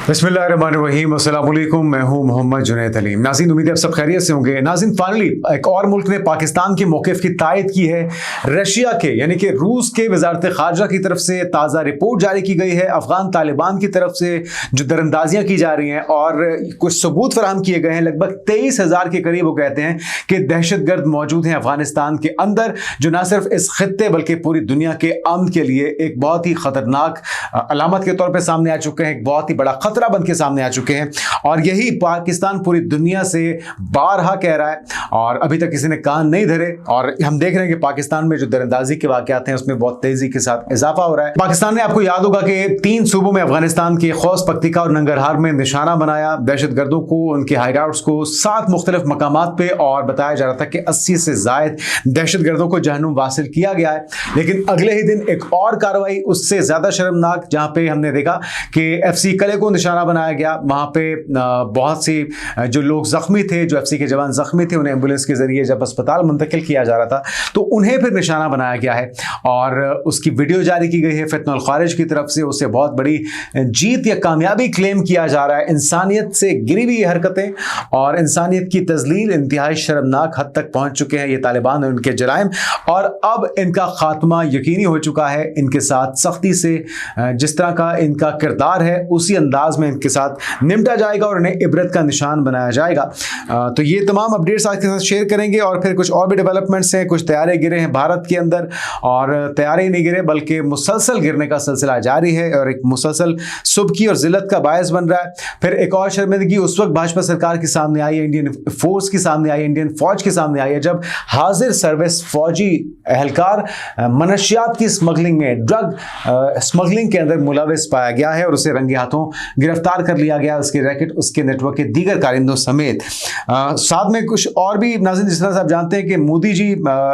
बिस्मिल्लाहिर्रहमानिर्रहीम, अस्सलाम वालेकुम। मैं हूं मोहम्मद जुनैद अली। नाज़रीन, उम्मीद है आप सब खैरियत से होंगे। नाज़रीन, फाइनली एक और मुल्क ने पाकिस्तान के मौक़िफ़ की तायद की है। रशिया के यानी कि रूस के वज़ारत ख़ारजा की तरफ से ताज़ा रिपोर्ट जारी की गई है। अफ़गान तालिबान की तरफ से जो दरअंदाजियाँ की जा रही हैं और कुछ सबूत फराहम किए गए हैं। लगभग 23,000 के करीब वो कहते हैं कि दहशतगर्द मौजूद हैं अफ़गानिस्तान के अंदर, जो न सिर्फ इस खित्ते बल्कि पूरी दुनिया के अमन के लिए एक बहुत ही ख़तरनाक अलामत के तौर पर सामने आ चुके हैं, एक बहुत ही बड़ा खतरा बन के सामने आ चुके हैं। और यही पाकिस्तान पूरी दुनिया से बारहा कह रहा है और अभी तक किसी ने कान नहीं धरे। और हम देख रहे हैं कि पाकिस्तान में जो दरअंदाजी के वाकयात हैं उसमें बहुत तेजी के साथ इजाफा हो रहा है। पाकिस्तान ने, आपको याद होगा कि 3 सूबों में अफगानिस्तान के खौस, पख्तिका और नंगरहार में निशाना बनाया दहशतगर्दों को, उनके हाइडआउट्स को 7 मुख्तलिफ मकामात पे, और बताया जा रहा था कि 80 से जायद दहशतगर्दों को जहन्नुम वासिल किया गया है। लेकिन अगले ही दिन एक और कार्रवाई उससे ज्यादा शर्मनाक, जहां पे हमने देखा कि FC कले को निशाना बनाया गया। वहां पे बहुत सी जो लोग जख्मी थे, जो FC के जवान जख्मी थे, उन्हें एम्बुलेंस के जरिए जब अस्पताल मुंतकिल किया जा रहा था तो उन्हें फिर निशाना बनाया गया है और उसकी वीडियो जारी की गई है फितनुल खारिज की तरफ से। उससे बहुत बड़ी जीत या कामयाबी क्लेम किया जा रहा है। इंसानियत से गिरी हुई ये हरकतें और इंसानियत की तजलील इंतहाई शर्मनाक हद तक पहुंच चुके हैं ये तालिबान और उनके जराइम, और अब इनका खात्मा यकीनी हो चुका है। इनके साथ सख्ती से जिस तरह का इनका किरदार है उसी अंदाज में इनके साथ निपटा जाएगा और इन्हें इबरत का निशान बनाया जाएगा। तो ये तमाम अपडेट्स आज के साथ शेयर करेंगे और फिर कुछ और भी डेवलपमेंट्स हैं। कुछ तैयारे गिरे हैं भारत के अंदर, और तैयारे ही नहीं गिरे बल्कि मुसलसल गिरने का सिलसिला जारी है और एक मुसलसल सुबकी और जिल्लत का बायस बन रहा है। फिर एक और शर्मिंदगी उस वक्त भाजपा सरकार के सामने आई है, इंडियन फोर्स की सामने आई, इंडियन फौज के सामने आई है, जब हाजिर सर्विस फौजी एहलकार मनशियात की स्मगलिंग में, ड्रग स्मगलिंग के अंदर मुलविस पाया गया है और उसे रंगे हाथों गिरफ्तार कर लिया गया, उसके रैकेट, उसके नेटवर्क के दीगर कारिंदों समेत। साथ में कुछ और भी नाज़रीन, जिस तरह से आप जानते हैं कि मोदी जी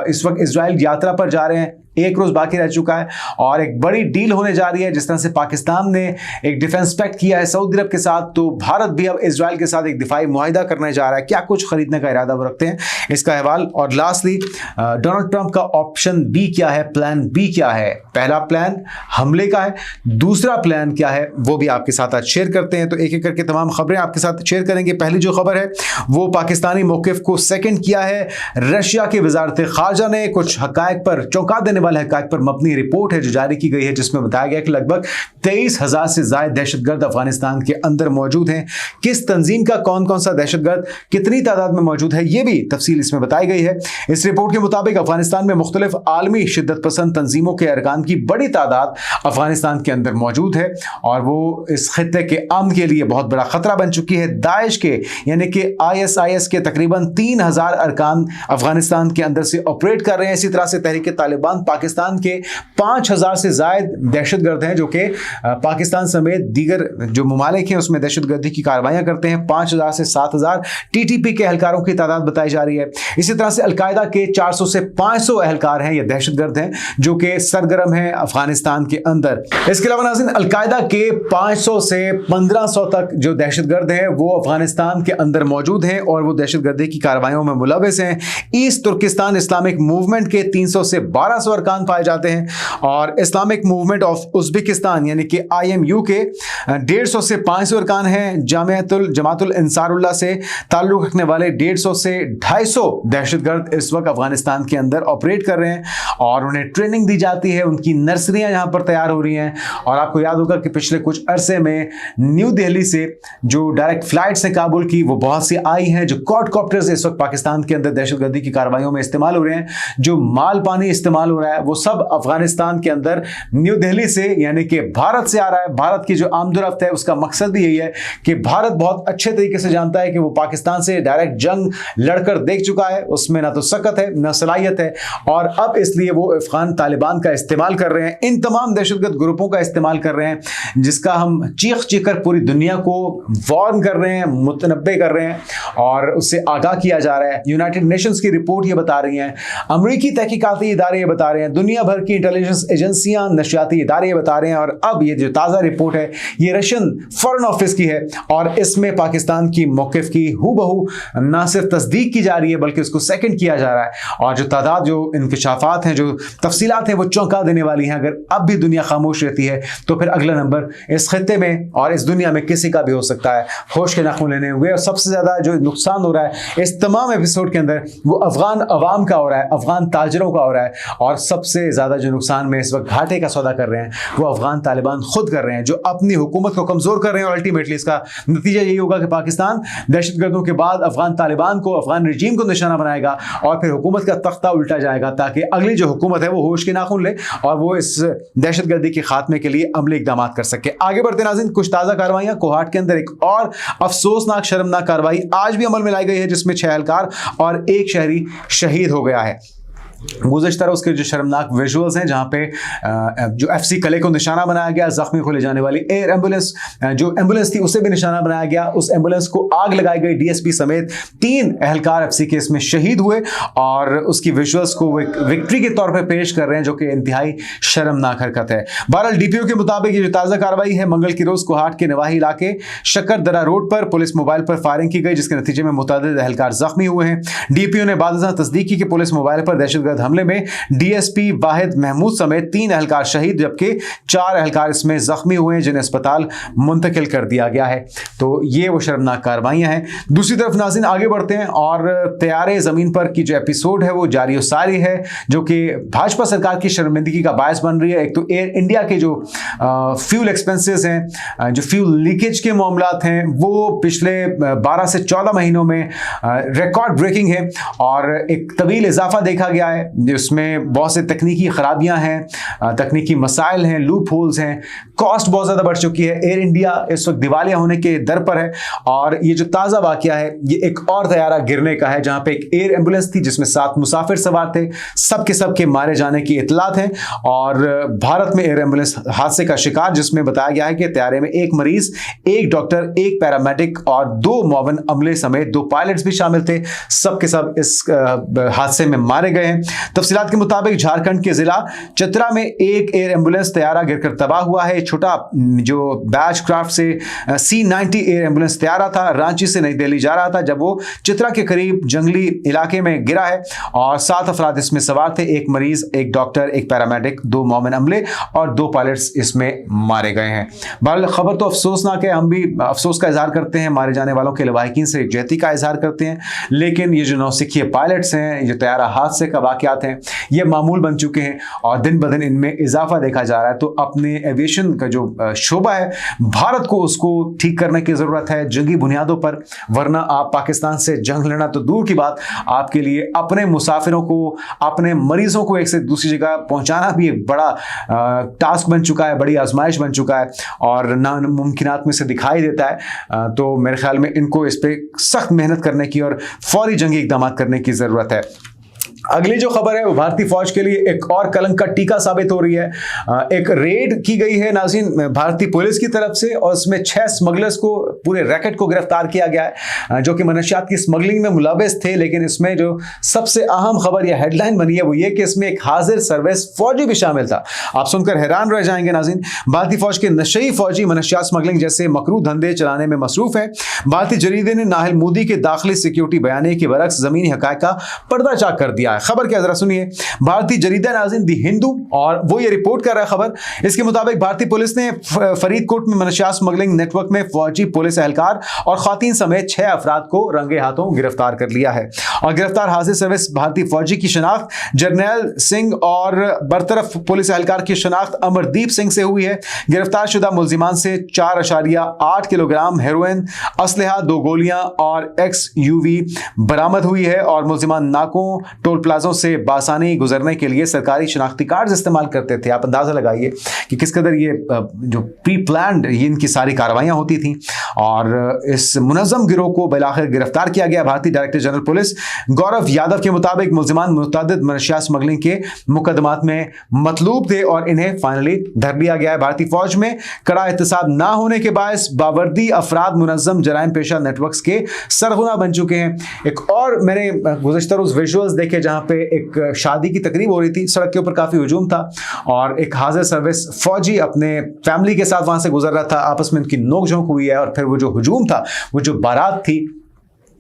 इस वक्त इजराइल यात्रा पर जा रहे हैं, एक रोज बाकी रह चुका है और एक बड़ी डील होने जा रही है। जिस तरह से पाकिस्तान ने एक डिफेंस पैक्ट किया है सऊदी अरब के साथ, तो भारत भी अब इजराइल के साथ एक दिफाई मुआहिदा करने जा रहा है। क्या कुछ खरीदने का इरादा वो रखते हैं, इसका अहवाल। और लास्टली, डोनाल्ड ट्रंप का ऑप्शन बी क्या है, प्लान बी क्या है। पहला प्लान हमले का है, दूसरा प्लान क्या है वो भी आपके साथ आज शेयर करते हैं। तो एक एक करके तमाम खबरें आपके साथ शेयर करेंगे। पहली जो खबर है वो पाकिस्तानी मौकिफ को सेकेंड किया है रशिया की वजारत खारजा ने। कुछ हकायक पर, चौंका देने वाले हकायक पर मबनी रिपोर्ट है जो जारी की गई है, जिसमें बताया गया कि लगभग 23,000 से ज्यादा दहशतगर्द अफगानिस्तान के अंदर मौजूद हैं। किस तंजीम का कौन कौन सा दहशतगर्द कितनी तादाद में मौजूद है ये भी तफसील इसमें बताई गई है। इस रिपोर्ट के मुताबिक अफगानिस्तान में मुख्तलिफ आलमी शिद्दत पसंद तंजीमों के अरकान की बड़ी तादाद अफगानिस्तान के अंदर मौजूद है और वो इस खित्ते के अमन के लिए बहुत बड़ा खतरा बन चुकी है। दाइश के यानी कि ISIS के तकरीबन 3,000 अरकान अफगानिस्तान के अंदर से ऑपरेट कर रहे हैं। इसी तरह से तहरीक तालिबान पाकिस्तान के 5,000 से ज्यादा दहशतगर्द हैं जो कि पाकिस्तान समेत दीगर जो ममालिक हैं उसमें दहशतगर्दी की कार्रवाइयां करते हैं। 5,000 से 7,000 TTP के एहलकारों की तादाद बताई जा रही है। इसी तरह से अलकायदा के 400 से 500 एहलकार हैं, ये दहशतगर्द हैं जो कि सरगर्म हैं अफगानिस्तान के अंदर। इसके अलावा नाज़रीन, अलकायदा के 500 से 1,500 तक जो दहशतगर्द हैं वो अफगानिस्तान के अंदर मौजूद हैं और वो दहशतगर्दी की कार्रवाइयों में मुलविस हैं। ईस्ट तुर्किस्तान इस्लामिक मूवमेंट के 300 से 1,200 अरकान पाए जाते हैं और इस्लामिक मूवमेंट ऑफ उज़्बेकिस्तान यानी कि IMU के 150 से 500 अरकान हैं। जमातुल इंसारुल्लाह से ताल्लुक़ रखने वाले 150 से 250 दहशतगर्द इस वक्त अफगानिस्तान के अंदर ऑपरेट कर रहे हैं और उन्हें ट्रेनिंग दी जाती है। उनकी नर्सरियां यहाँ पर तैयार हो रही हैं। और आपको याद होगा कि पिछले कुछ अरसे में न्यू दिल्ली से जो डायरेक्ट फ्लाइट्स हैं काबुल की, वो बहुत सी आई हैं। जो क्वाडकॉप्टर्स इस वक्त पाकिस्तान के अंदर दहशतगर्दी की कार्रवाइयों में इस्तेमाल हो रहे हैं, जो माल पानी इस्तेमाल हो रहा है, वो सब अफगानिस्तान के अंदर न्यू दिल्ली से यानी कि भारत से आ रहा है। भारत की जो आमदोरफ्त है उसका मकसद भी यही है कि भारत बहुत अच्छे तरीके से जानता है कि वो पाकिस्तान से डायरेक्ट जंग लड़कर देख चुका है, उसमें ना तो सकत है ना सलाहियत है, और अब इसलिए वो अफगान तालिबान का इस्तेमाल कर रहे हैं, इन तमाम दहशतगर्द ग्रुपों का इस्तेमाल कर रहे हैं, जिसका हम चीख चीख कर पूरी दुनिया को वार्न कर रहे हैं, मुतनब्बे कर रहे हैं और उससे आगाह किया जा रहा है। यूनाइटेड नेशंस की रिपोर्ट ये बता रही है, अमरीकी तहकीकाती इदारे ये बता रहे रहे हैं, दुनिया भर की इंटेलिजेंस एजेंसियां, नशियाती इदारे ये बता रहे हैं। और अब ये जो ताज़ा रिपोर्ट है ये रशियन फॉरेन ऑफिस की है और इसमें पाकिस्तान की मौक़िफ़ की हूबहू ना सिर्फ तस्दीक की जा रही है बल्कि उसको सेकंड किया जा रहा है। और जो तादाद, जो इंकशाफात हैं, जो तफसीलात हैं वो चौंका देने वाली हैं। अगर अब भी दुनिया खामोश रहती है तो फिर अगला नंबर इस खित्ते में और इस दुनिया में किसी का भी हो सकता है। होश के नाखून लेने हुए। और सबसे ज़्यादा जो नुकसान हो रहा है इस तमाम एपिसोड के अंदर वो अफगान अवाम का हो रहा है, अफगान ताजरों का हो रहा है। और सबसे ज़्यादा जो नुकसान में इस वक्त घाटे का सौदा कर रहे हैं वो अफगान तालिबान खुद कर रहे हैं, जो अपनी हुकूमत को कमज़ोर कर रहे हैं। और अल्टीमेटली इसका नतीजा यही होगा कि पाकिस्तान दहशतगर्दों के बाद अफगान तालिबान को, अफगान रजीम को निशाना बनाएगा और फिर हुकूमत का तख्ता उल्टा जाएगा ताकि अगली जो हुकूमत है वो होश के नाखून ले और वो इस दहशतगर्दी के खात्मे के लिए अमली इक़दाम कर सके। आगे बढ़ते नाज़रीन, कुछ ताज़ा कार्रवाइयाँ। कोहाट के अंदर एक और अफसोसनाक, शर्मनाक कार्रवाई आज भी अमल में लाई गई है जिसमें 6 एहलकार और 1 शहरी शहीद हो गया है। गुज़श्ता रोज़ के जो शर्मनाक विजुअल्स हैं जहाँ पे जो FC कले को निशाना बनाया गया, जख्मी को ले जाने वाली एयर एम्बुलेंस, जो एम्बुलेंस थी उसे भी निशाना बनाया गया, उस एम्बुलेंस को आग लगाई गई। DSP समेत 3 एहलकार FC के इसमें शहीद हुए और उसकी विजुअल्स को विक्ट्री के तौर पर पेश कर रहे हैं, जो कि इंतहाई शर्मनाक हरकत है। बहरहाल DPO के मुताबिक ये जो ताज़ा कार्रवाई है, मंगल की रोज़ कोहाट के नवाही इलाके शक्करदरा रोड पर पुलिस मोबाइल पर फायरिंग की गई जिसके नतीजे में मुतअद्दिद एहलकार जख्मी हुए हैं। DPO ने बाद तस्दीक की कि पुलिस मोबाइल पर दहशतगर्द हमले में DSP वाहिद महमूद समेत 3 एहलकार शहीद जबकि 4 एहलकार इसमें जख्मी हुए हैं जिन्हें अस्पताल मुंतकिल कर दिया गया है। तो ये वो शर्मनाक कार्रवाइयां हैं। दूसरी तरफ नाज़रीन आगे बढ़ते हैं और तैयारे ज़मीन पर की जो एपिसोड है वो जारी सारी है, जो कि भाजपा सरकार की शर्मिंदगी का बायस बन रही है। एक तो एयर इंडिया के जो फ्यूल एक्सपेंसेस हैं, जो फ्यूल लीकेज के मामलात हैं, वो पिछले 12 से 14 महीनों में रिकॉर्ड ब्रेकिंग है और एक तवील इजाफा देखा गया है जिसमें बहुत से तकनीकी खराबियां हैं, तकनीकी मसाइल हैं, लूप होल्स हैं, कॉस्ट बहुत ज़्यादा बढ़ चुकी है। एयर इंडिया इस वक्त दिवालिया होने के दर पर है और ये जो ताज़ा वाक़या है ये एक और तैयारा गिरने का है जहाँ पे एक एयर एम्बुलेंस थी जिसमें 7 मुसाफिर सवार थे, सब के मारे जाने की इतलात है। और भारत में एयर एम्बुलेंस हादसे का शिकार जिसमें बताया गया है कि तैयारे में 1 मरीज, 1 डॉक्टर, 1 पैरामेडिक और 2 मुआवन अमले समेत 2 पायलट्स भी शामिल थे, सब के सब इस हादसे में मारे गए हैं। तफसीलात के मुताबिक झारखंड के जिला चतरा में एक एयर एम्बुलेंस तैयारा गिरकर तबाह हुआ है। छोटा जो बैच क्राफ्ट से C-90 एयर एम्बुलेंस तैयारा था, रांची से नई दिल्ली जा रहा था जब वो चित्रा के करीब जंगली इलाके में गिरा है और 7 अफराद इसमें सवार थे, 1 मरीज, 1 डॉक्टर, 1 पैरामेडिक, 2 मोमिन अमले और 2 पायलट्स इसमें मारे गए हैं। बहरहाल खबर तो अफसोसनाक है, हम भी अफसोस का इजहार करते हैं, मारे जाने वालों के लवाहिकीन से यकजहती का इजहार करते हैं। लेकिन ये जो नौसिखिए पायलट्स हैं, ये जो तैयारा हादसे का वाक़यात हैं, ये मामूल बन चुके हैं और दिन ब दिन इनमें इजाफा देखा जा रहा है। तो अपने एविएशन का जो शोबा है भारत को उसको ठीक करने की ज़रूरत है जंगी बुनियादों पर, वरना आप पाकिस्तान से जंग लड़ना तो दूर की बात, आपके लिए अपने मुसाफिरों को, अपने मरीजों को एक से दूसरी जगह पहुंचाना भी एक बड़ा टास्क बन चुका है, बड़ी आजमाइश बन चुका है और नामुमकिनात में से दिखाई देता है। तो मेरे ख्याल में इनको इस पर सख्त मेहनत करने की और फौरी जंगी इक़दाम करने की ज़रूरत है। अगली जो खबर है वो भारतीय फौज के लिए एक और कलंक का टीका साबित हो रही है। एक रेड की गई है नाज़रीन भारतीय पुलिस की तरफ से और उसमें 6 स्मगलर्स को, पूरे रैकेट को गिरफ्तार किया गया है जो कि मनशियात की स्मगलिंग में मुलविस थे। लेकिन इसमें जो सबसे अहम खबर या हेडलाइन बनी है वो ये कि इसमें एक हाजिर सर्विस फौजी भी शामिल था। आप सुनकर हैरान रह जाएंगे नाज़रीन। भारतीय फौज के नशई फौजी मनशियात स्मगलिंग जैसे मकरू धंधे चलाने में मसरूफ है। भारतीय जरीदे ने नाहिल मोदी के दाखिली सिक्योरिटी बयाने के बरक्स ज़मीनी हक़ाइक़ का पर्दाचाक कर दिया है। खबर क्या जरा सुनिए, भारतीय जरीदा नाज़रीन दी हिंदू और वो ये रिपोर्ट कर रहा है खबर। इसके मुताबिक भारतीय पुलिस ने फरीदकोट में मनशियात स्मगलिंग नेटवर्क में फौजी पुलिस एहलकार और खातीन समेत 6 अफराद को रंगे हाथों गिरफ्तार कर लिया है। और गिरफ्तार हाजिर सर्विस भारतीय फौजी की शनाख्त जर्नैल सिंह और बरतरफ पुलिस एहलकार की शनाख्त अमरदीप सिंह से हुई है। गिरफ्तार शुदा मुलजिमान से 4.8 किलोग्राम हेरोइन, असलहा, 2 गोलियां और XUV बरामद हुई है। और मुलजिमान नाकों, टोल प्लाजों से बासानी गुजरने के लिए सरकारी शनाख्ती कार्ड इस्तेमाल करते थे। आप अंदाजा लगाइए कि किस कदर ये जो प्री प्लान्ड ये इनकी सारी कार्रवाइयां होती थी। और इस मुनज़्ज़म गिरोह को बिलाखिर गिरफ्तार किया गया। भारतीय director general police Gaurav Yadav के मुताबिक मुल्ज़िमान मुतअद्दिद मनशियात स्मगलिंग के मुकदमात में मतलूब थे और इन्हें फाइनली धर लिया गया है। भारतीय फौज में कड़ा एहतसाब ना होने के बायस बावर्दी अफराद मुनज़्ज़म जराइम पेशा नेटवर्क्स के सरगना बन चुके हैं। एक और मैंने गुज़श्ता रोज़ विजुअल्स देखे जहां पे एक शादी की तकरीब हो रही थी, सड़क के ऊपर काफ़ी हुजूम था और एक हाजिर सर्विस फौजी अपने फैमिली के साथ वहां से गुजर रहा था। आपस में उनकी नोकझोंक हुई है और फिर वो जो हुजूम था, वो जो बारात थी,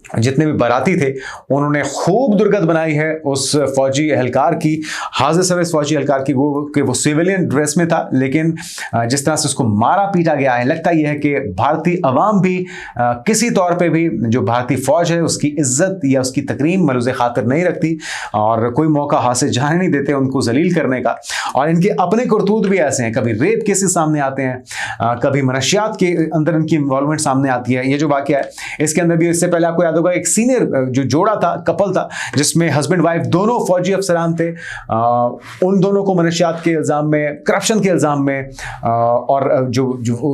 जितने भी बाराती थे उन्होंने खूब दुर्गत बनाई है उस फौजी एहलकार की, हाजिर सर्विस फौजी एहलकार की, वो सिविलियन ड्रेस में था, लेकिन जिस तरह से उसको मारा पीटा गया है, लगता यह है कि भारतीय अवाम भी किसी तौर पे भी जो भारतीय फौज है उसकी इज्जत या उसकी तकरीम मलूज़े खातिर नहीं रखती और कोई मौका हाथ से जाने नहीं देते उनको जलील करने का। और इनके अपने करतूत भी ऐसे हैं, कभी रेप केसेस सामने आते हैं, कभी मनशियात के अंदर इनकी इन्वॉल्वमेंट सामने आती है। ये जो वाक़या है इसके अंदर भी, इससे पहले आपको याद होगा एक सीनियर जो जोड़ा था, कपल था, जिसमें हस्बैंड वाइफ दोनों फौजी अफसरान थे, उन दोनों को मनशियात के इल्जाम में, करप्शन के इल्जाम में और जो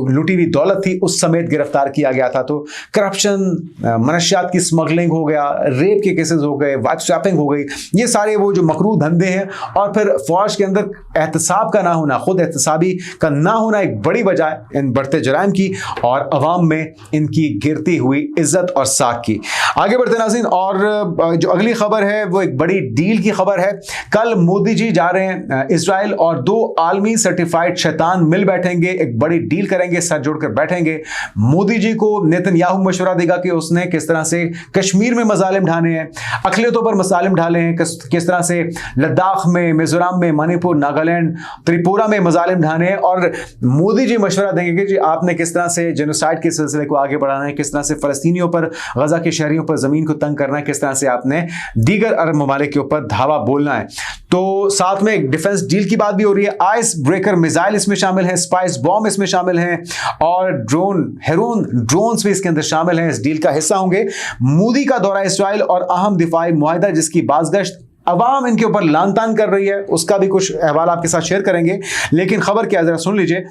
लूटी हुई दौलत थी उस समेत गिरफ्तार किया गया था। तो करप्शन, मनशियात की स्मगलिंग हो गया, रेप के केसेस हो गए, वाइफ स्वैपिंग हो गई, ये सारे वो जो मकरू धंधे हैं। और फिर फौज के अंदर एहतसाब का ना होना, खुद एहतसाबी का ना होना एक बड़ी वजह है इन बढ़ते जराइम की और अवाम में इनकी गिरती हुई इज्जत और साख की। आगे बढ़ते नाज़रीन, और जो अगली खबर है वो एक बड़ी डील की खबर है। कल मोदी जी जा रहे हैं इजराइल और 2 आलमी सर्टिफाइड शैतान मिल बैठेंगे, एक बड़ी डील करेंगे, सर जोड़कर बैठेंगे। मोदी जी को नेतन्याहू मशवरा देगा कि उसने किस तरह से कश्मीर में मजालिम ढाने हैं, अक़लियतों पर मसालिम ढाले हैं, किस तरह से लद्दाख में, मिजोरम में, मणिपुर, नागालैंड, त्रिपुरा में मजालिम ढाने हैं। और मोदी जी मशवरा देंगे कि जी आपने किस तरह से जेनोसाइड के सिलसिले को आगे बढ़ाना है, किस तरह से फ़लस्तीनियों पर, गजा के शहरियों पर ज़मीन को तंग करना है, किस तरह से आपने दीगर अरब ममालिक के ऊपर धावा बोलना है। तो साथ में एक डिफेंस डील की बात भी हो रही है। आइस ब्रेकर मिसाइल इसमें शामिल है, स्पाइस बॉम्ब इसमें शामिल हैं और ड्रोन्स भी इसके अंदर शामिल हैं, इस डील का हिस्सा होंगे। मोदी का दौरा इस्राइल और अहम दिफाई मुआहिदा जिसकी बाज़गश्त अवाम इनके ऊपर लान तान कर रही है, उसका भी कुछ अहवाल आपके साथ शेयर करेंगे। लेकिन खबर क्या, जरा सुन लीजिए।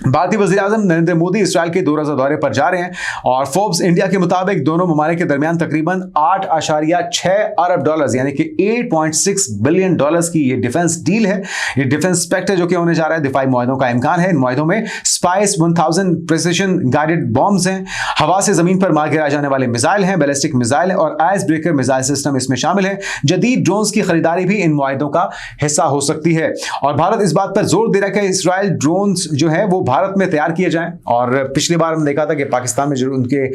भारतीय वज़ीर-ए-आज़म नरेंद्र मोदी इस्राइल के 2 रोज़ा दौरे पर जा रहे हैं और फोर्ब्स इंडिया के मुताबिक दोनों ममालिक के दरमियान तकरीबन $8.6 अरब यानी कि $8.6 बिलियन की ये डिफेंस डील है। ये डिफेंस पैक्ट है जो कि होने जा रहा है। दिफाई मुआहिदों का इम्कान है। इन मुआहिदों में स्पाइस 1000 प्रिसिशन गाइडेड बॉम्ब्स हैं, हवा से जमीन पर मार गिराए जाने वाले मिसाइल हैं, बैलिस्टिक मिसाइल हैं और आइस ब्रेकर मिसाइल सिस्टम इसमें शामिल है। जदीद ड्रोन्स की खरीदारी भी इन मुआहिदों का हिस्सा हो सकती है और भारत इस बात पर जोर दे रहा है कि इजराइल ड्रोन्स जो है वो भारत में तैयार किए जाएं। और पिछली बार हमने देखा था कि पाकिस्तान में जो उनके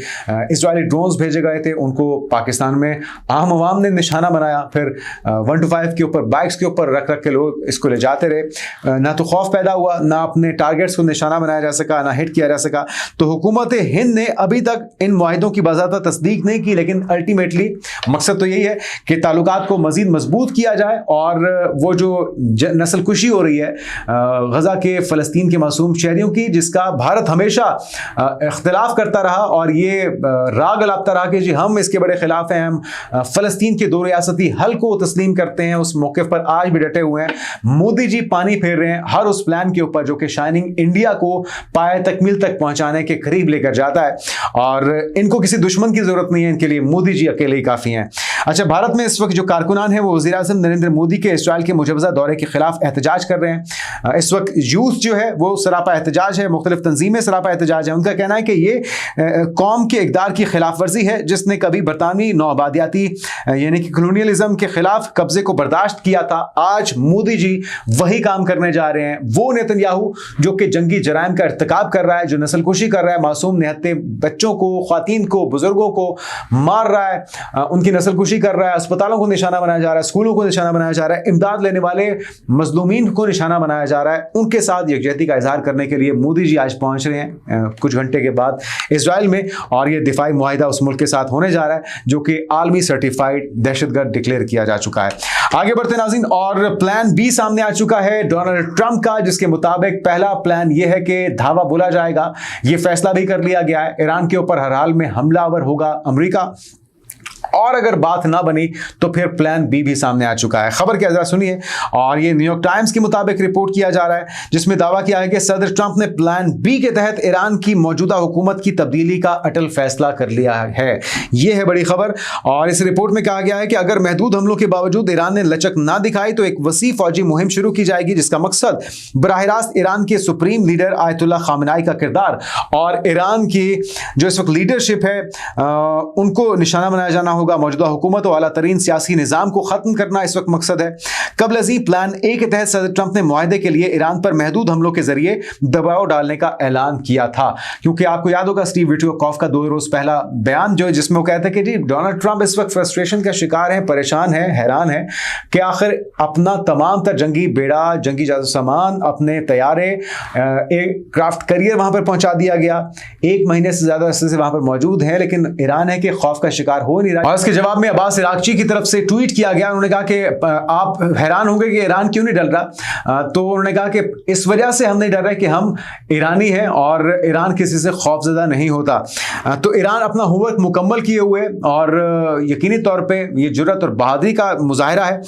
इजरायली ड्रोन्स भेजे गए थे उनको पाकिस्तान में आम आवाम ने निशाना बनाया, फिर 125 के ऊपर, बाइक्स के ऊपर रख रख के लोग इसको ले जाते रहे। ना तो खौफ पैदा हुआ, ना अपने टारगेट्स को निशाना बनाया जा सका, ना हिट किया जा सका। तो हुकूमत हिंद ने अभी तक इन मुआहिदों की बाज़ाब्ता तस्दीक नहीं की, लेकिन अल्टीमेटली मकसद तो यही है कि ताल्लुकात को मजीद मजबूत किया जाए और वो जो नस्ल कुशी हो रही है गजा के फ़लस्तीन के मासूम शहरियों की, जिसका भारत हमेशा इख्तिलाफ करता रहा और ये राग अलापता रहा कि जी हम इसके बड़े खिलाफ हैं, हम फ़लस्तीन के 2 रियासती हल को तस्लीम करते हैं, उस मौके पर आज भी डटे हुए हैं। मोदी जी पानी फेर रहे हैं हर उस प्लान के ऊपर जो कि शाइनिंग इंडिया को पाए तकमील तक पहुंचाने के करीब लेकर जाता है और इनको किसी दुश्मन की जरूरत नहीं है, इनके लिए मोदी जी अकेले ही काफ़ी हैं। अच्छा, भारत में इस वक्त जो कारकुनान है वो वज़ीर-ए-आज़म नरेंद्र मोदी के इस्राइल के मुजवज़ा दौरे के खिलाफ एहतजाज कर रहे हैं। इस वक्त यूथ जो है वो सरापा एहतजाज है, मुख्तलिफ तंजीमें सरापा एहतजाज है। उनका कहना है कि ये कौम के इक़दार की खिलाफ वर्जी है जिसने कभी बरतानवी नौआबादियाती यानी कि कॉलोनियलिज्म के खिलाफ कब्जे को बर्दाश्त किया था। आज मोदी जी वही काम करने जा रहे हैं। वो नेतन्याहू जो कि जंगी जराइम का इर्तिकाब कर रहा है, जो नस्लकुशी कर रहा है, मासूम निहत्ते बच्चों को, ख्वातीन को, बुजुर्गों को मार रहा है, उनकी नस्लकुशी कर रहा है, अस्पतालों को निशाना बनाया जा रहा है, स्कूलों को निशाना बनाया जा रहा है, इमदाद लेने वाले मजलूमीन को निशाना बनाया जा रहा है, उनके साथ यकजहती का इजहार करने के लिए मोदी जी आज पहुंच रहे हैं कुछ घंटे के बाद इजराइल में और ये दिफाई मुआहिदा उस मुल्क के साथ होने जा रहा है जो कि आलमी सर्टिफाइड दहशतगर्द डिक्लेयर किया जा चुका है। आगे बढ़ते नाज़रीन, और प्लान बी सामने आ चुका है डोनाल्ड ट्रंप का, जिसके मुताबिक पहला प्लान यह है कि धावा बोला जाएगा। यह फैसला भी कर लिया गया है, ईरान के ऊपर हर हाल में हमलावर होगा अमेरिका और अगर बात ना बनी तो फिर प्लान बी भी सामने आ चुका है। खबर क्या जरा सुनिए। और ये न्यूयॉर्क टाइम्स के मुताबिक रिपोर्ट किया जा रहा है, जिसमें दावा किया है कि सदर ट्रंप ने प्लान बी के तहत ईरान की मौजूदा हुकूमत की तब्दीली का अटल फैसला कर लिया है। यह है बड़ी खबर। और इस रिपोर्ट में कहा गया है कि अगर महदूद हमलों के बावजूद ईरान ने लचक ना दिखाई तो एक वसी फौजी मुहिम शुरू की जाएगी, जिसका मकसद बराह रास्त ईरान के सुप्रीम लीडर आयतुल्लाह खामेनी का किरदार और ईरान की जो इस वक्त लीडरशिप है उनको निशाना बनाया जाना होगा। मौजूदा हुकूमत और आला तरीन सियासी निज़ाम को ख़त्म करना इस वक्त मकसद है। कबल अज़ीं प्लान ए के तहत सदर ट्रंप ने मुआहदे के लिए ईरान पर महदूद हमलों के जरिए दबाव डालने का ऐलान किया था, क्योंकि आपको याद होगा स्टीव विटकोफ का 2 रोज पहला बयान जो है जिसमें वो कहते हैं कि जी डोनाल्ड ट्रंप इस वक्त फ्रस्ट्रेशन का शिकार है, परेशान है, हैरान है कि आखिर अपना तमाम तर जंगी बेड़ा, जंगी जादू सामान, अपने तैयारे, एयरक्राफ्ट करियर वहां पर पहुंचा दिया गया, 1 महीने से ज्यादा अरसे से वहां पर मौजूद है, लेकिन ईरान है कि खौफ का शिकार हो नहीं रहा। और इसके जवाब में अब्बास इराक्ची की तरफ से ट्वीट किया गया। उन्होंने कहा कि आप हैरान होंगे कि ईरान क्यों नहीं डर रहा, तो उन्होंने कहा कि इस वजह से हम नहीं डर रहे कि हम ईरानी हैं और ईरान किसी से खौफजदा नहीं होता। तो ईरान अपना हुर्रियत मुकम्मल किए हुए और यकीनी तौर पे ये जुर्रत और बहादुरी का मुजाहिरा है,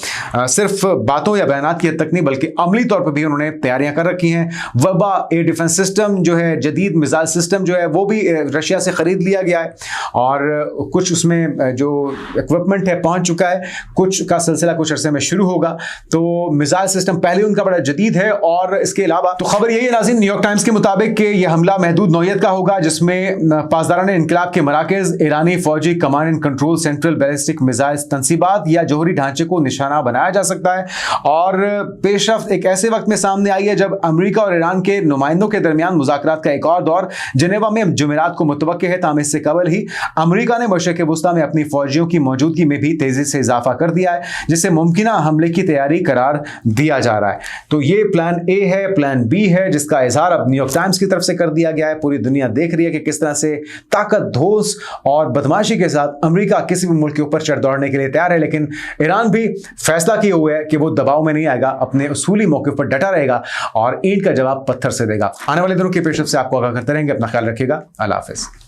सिर्फ बातों या बयानात की हद तक नहीं बल्कि अमली तौर पर भी उन्होंने तैयारियां कर रखी हैं। वबा एयर डिफेंस सिस्टम जो है, जदीद मिसाइल सिस्टम जो है वो भी रशिया से खरीद लिया गया है और कुछ उसमें जो इक्विपमेंट है पहुंच चुका है, कुछ का सिलसिला कुछ अरसे में शुरू होगा। तो मिसाइल सिस्टम पहले उनका बड़ा जदीद है। और इसके अलावा तो खबर यही है नाज़रीन न्यूयॉर्क टाइम्स के मुताबिक कि यह हमला महदूद नौयत का होगा, जिसमें पासदारान इनकलाब के मराकज़, ईरानी फौजी command and control central ballistic missile तंसीबात या जौहरी ढांचे को निशाना बनाया जा सकता है। और पेशरफ्त एक ऐसे वक्त में सामने आई है जब अमेरिका और ईरान के नुमाइंदों के दरमियान मुज़ाकरात का एक और दौर जिनेवा में जुमेरात को मुतवक्के है। ताहम इससे कबल ही अमेरिका ने मशरिक़ वुस्ता में अपनी फौजियों की मौजूदगी में भी तेजी से इजाफा कर दिया है, जिससे मुमकिना हमले की तैयारी करार दिया जा रहा है। तो ये प्लान ए है, प्लान बी है, जिसका इजहार अब न्यूयॉर्क टाइम्स की तरफ से कर दिया गया है। पूरी दुनिया देख रही है कि किस तरह से ताकत, धोस और बदमाशी के साथ अमेरिका किसी भी मुल्क के ऊपर चढ़ दौड़ने के लिए तैयार है, लेकिन ईरान भी फैसला किए हुए है कि वो दबाव में नहीं आएगा, अपने उसूली मौके पर डटा रहेगा और ईंट का जवाब पत्थर से देगा। आने वाले दिनों की पेशरफ्त से आपको आगाह करते रहेंगे। अपना ख्याल रखिएगा। अल्लाह हाफिज़।